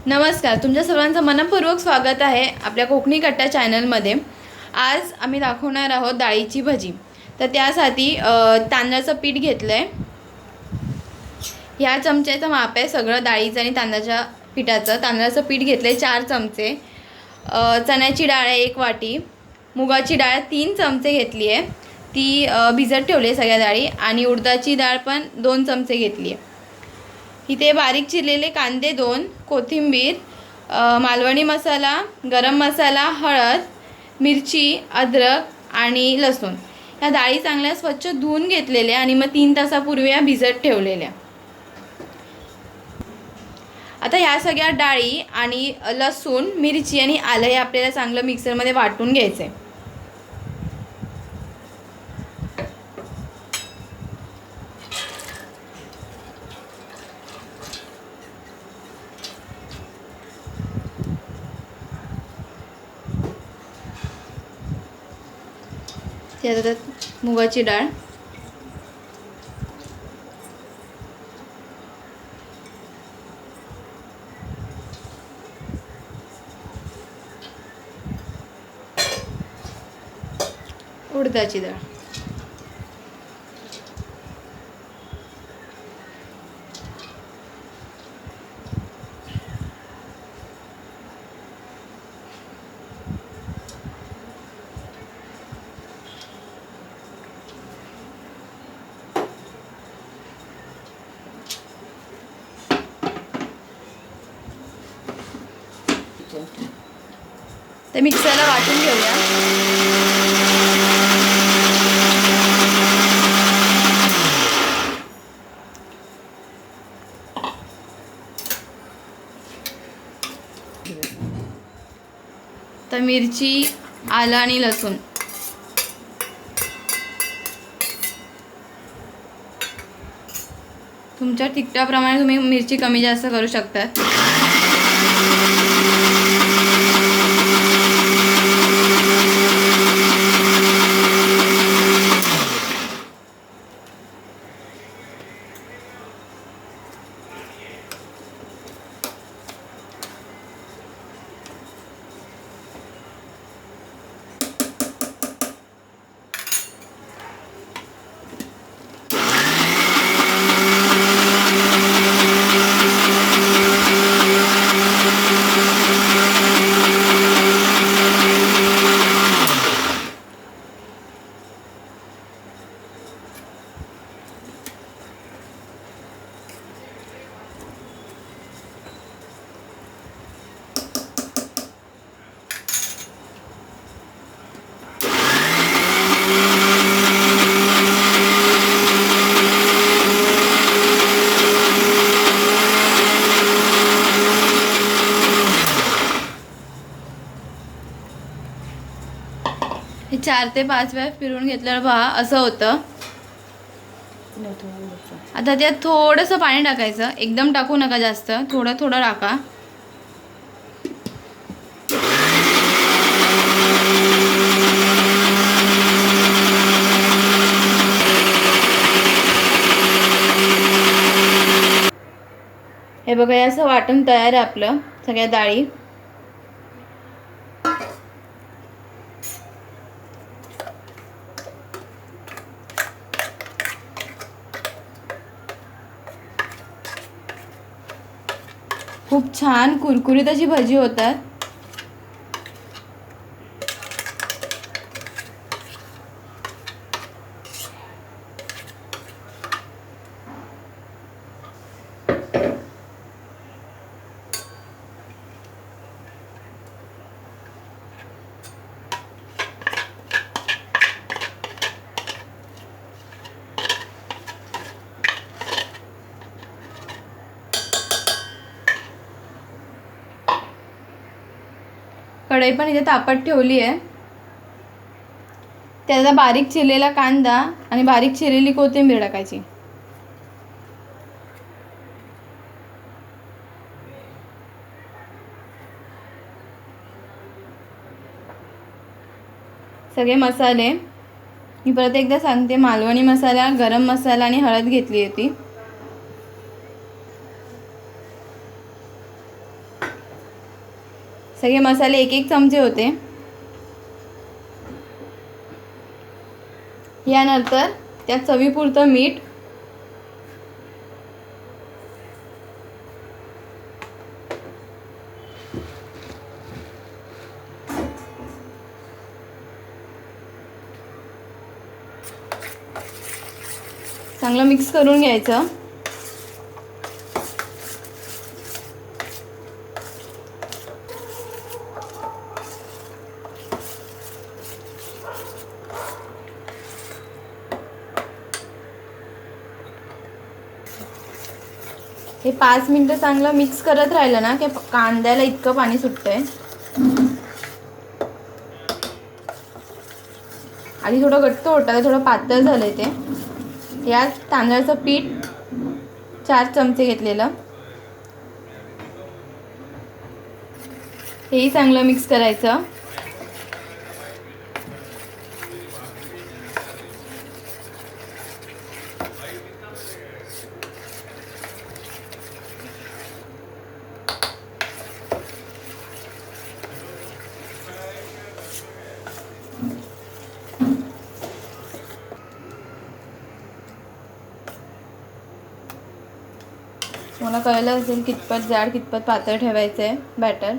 नमस्कार, तुमच्या सर्वांचं मनपूर्वक स्वागत आहे आपल्या कोकणी कट्टा चॅनलमध्ये। आज आम्ही दाखवणार आहोत डाळीची भजी। तर त्यासाठी तांदळाचं पीठ घेतलं आहे। ह्या चमच्याचं माप आहे सगळं डाळीचं आणि तांदळाच्या पिठाचं। तांदळाचं पीठ घेतलं आहे 4 चमचे, चण्याची डाळ आहे 1 वाटी, मुगाची डाळ 3 चमचे घेतली आहे, ती भिजत ठेवली आहे सगळ्या डाळी, आणि उडदाची डाळ पण 2 चमचे घेतली आहे। इथे बारीक चिरलेले कांदे 2, कोथिंबीर, मालवणी मसाला, गरम मसाला, हळद, मिरची, अद्रक आणि लसूण। या डाळी चांगल्या स्वच्छ धुवून घेतलेल्या आणि मग 3 तासापूर्वी या भिजत ठेवलेल्या। आता ह्या सगळ्या डाळी आणि लसूण, मिरची आणि आलं हे आपल्याला चांगलं मिक्सरमध्ये वाटून घ्यायचं आहे। त्यात मुगाची डाळ, उडदाची डाळ, ते मिक्सरला वाटून घेऊया। तर मिरची, आलं आणि लसूण तुमच्या तिखटाप्रमाणे तुम्ही मिरची कमी जास्त करू शकता। हे 4 ते 5 वेळा फिरून घेतल्यावर पहा असं होतं। आता त्यात थोडंसं पाणी टाकायचं, एकदम टाकू नका जास्त, थोडं थोडं टाका। हे बघा, हे असं वाटून तयार आहे आपलं सगळ्या डाळी। खूप छान कुरकुरीत अशी भजी होतात। कढई पण इथे तापत ठेवली आहे। त्याचा बारीक चिरलेला कांदा आणि बारीक चिरलेली कोथिंबीर टाकायची। सगळे मसाले मी परत एकदा सांगते, मालवणी मसाला, गरम मसाला आणि हळद घेतली होती। सगळे मसाले 1-1 चमचे होते. यानंतर त्यात चवीपुरतं मीठ, चांगलं मिक्स करून घ्यायचं. हे 5 मिनिटं चांगलं मिक्स करत राहिलं ना की कांद्याला इतकं पाणी सुटतंय. आधी थोडं घट्ट होतं, थोडं पातळ झालंय ते. यात तांदळाचं पीठ 4 चमचे घेतलेलं, हेही चांगलं मिक्स करायचं. मला कळलं असेल कितपत जाड कितपत पातळ ठेवायचं आहे बॅटर.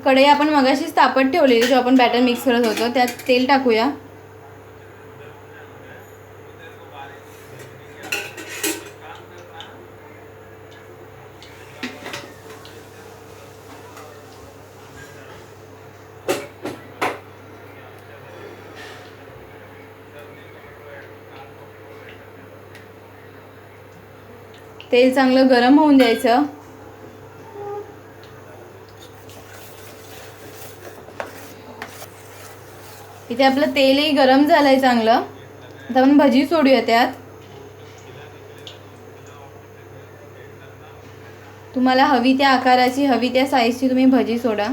कढई आपण मगाशीच तापत ठेवलेली, जो आपण बॅटर मिक्स करत होतो त्यात तेल टाकूया. तेल चांगलं गरम होऊन द्यायचं. इथे आपलं तेलही गरम झालंय चांगलं. आता आपण भजी सोडूया त्यात. तुम्हाला हवी त्या आकाराची, हवी त्या साईजची तुम्ही भजी सोडा.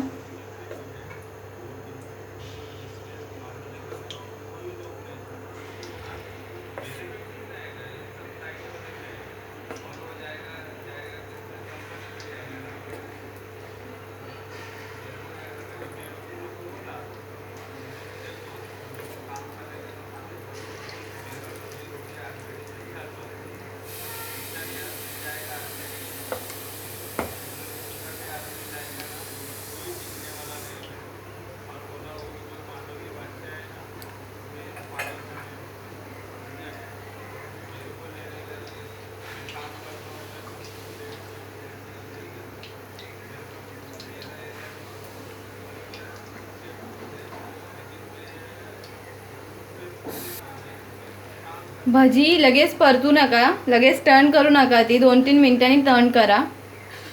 भजी लगेच परतू नका, लगेच टर्न करू नका. ती 2-3 मिनिटांनी टर्न करा.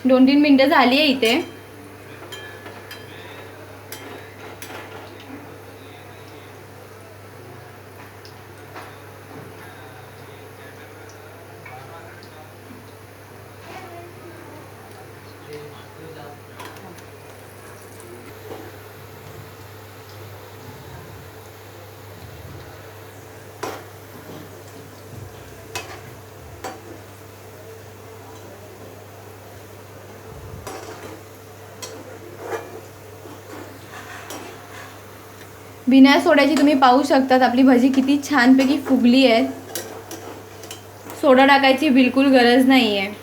2-3 मिनिटं झाली आहे इथे. बिना सोड्याची तुम्ही पाहू शकतात आपली भजी किती छानपैकी फुगली आहे. सोडा टाकायची बिलकुल गरज नाही आहे.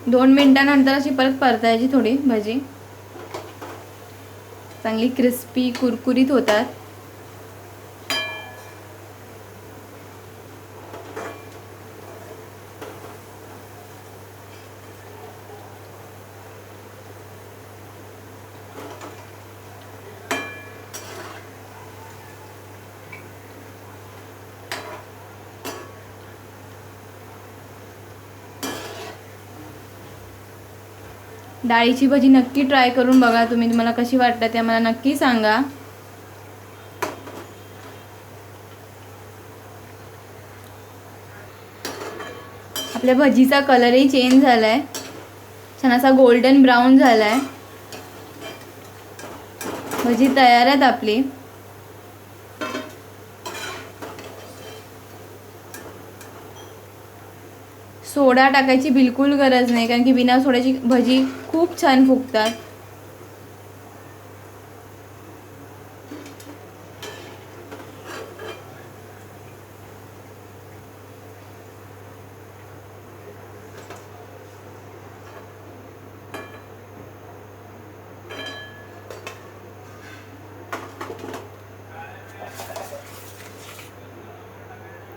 दोन मिनिटांनंतर अशी परत परतायची थोडी भजी. चांगली क्रिस्पी कुरकुरीत होतात. डाळीची भजी नक्की ट्राय करून बघा तुम्ही, तुम्हाला कशी वाटतं ते मला नक्की सांगा. आपल्या भजीचा कलरही चेंज झाला आहे, छान असा गोल्डन ब्राऊन झाला आहे. भजी तयार आहेत आपली. सोडा टाकायची बिलकुल गरज नाही, कारण की बिना सोड्याची भजी खूप छान फुगतात.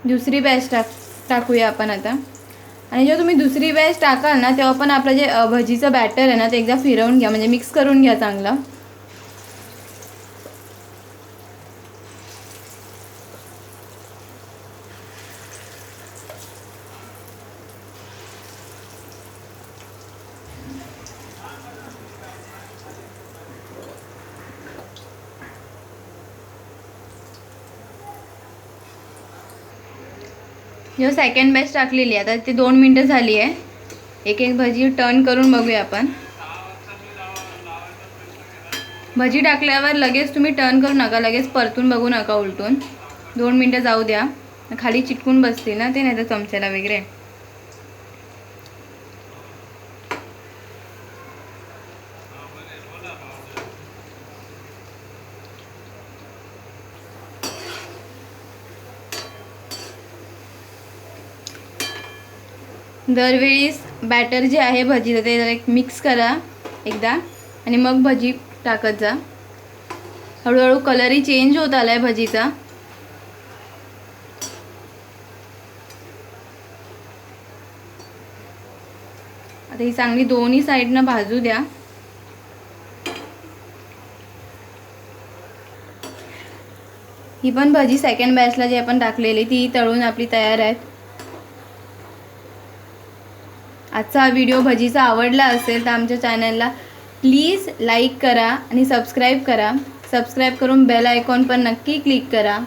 दुसरी बॅच टाकूया आपण आता. आणि जेव्हा तुम्ही दुसरी बॅच टाकाल ना, तेव्हा पण आपलं जे भजीचं बॅटर आहे ना, ते एकदा फिरवून घ्या, म्हणजे मिक्स करून घ्या चांगलं. जेव्हा सेकंड बॅच टाकलेली आहे, आता ते 2 मिनटं झाली आहे. एक एक भजी टर्न करून बघूया आपण. भजी टाकल्यावर लगेच तुम्ही टर्न करू नका, लगेच परतून बघू नका उलटून. 2 मिनटं जाऊ द्या, खाली चिटकून बसतील ना ते, नाही तर चमच्याला वगैरे. दरवेळीस बॅटर जे आहे भजीचं ते जरा एक मिक्स करा एकदा, आणि मग भजी टाकत जा. हळूहळू कलरही चेंज होत आला आहे भजीचा. आता ही चांगली दोन्ही साईडनं भाजू द्या. ही पण भजी सेकंड बॅचला जी आपण टाकलेली ती तळून आपली तयार आहेत. आजचा हा व्हिडिओ भजीचा आवडला असेल तर आमच्या चॅनलला प्लीज लाईक करा आणि सबस्क्राईब करा. सबस्क्राईब करून बेल आयकॉन पण नक्की क्लिक करा.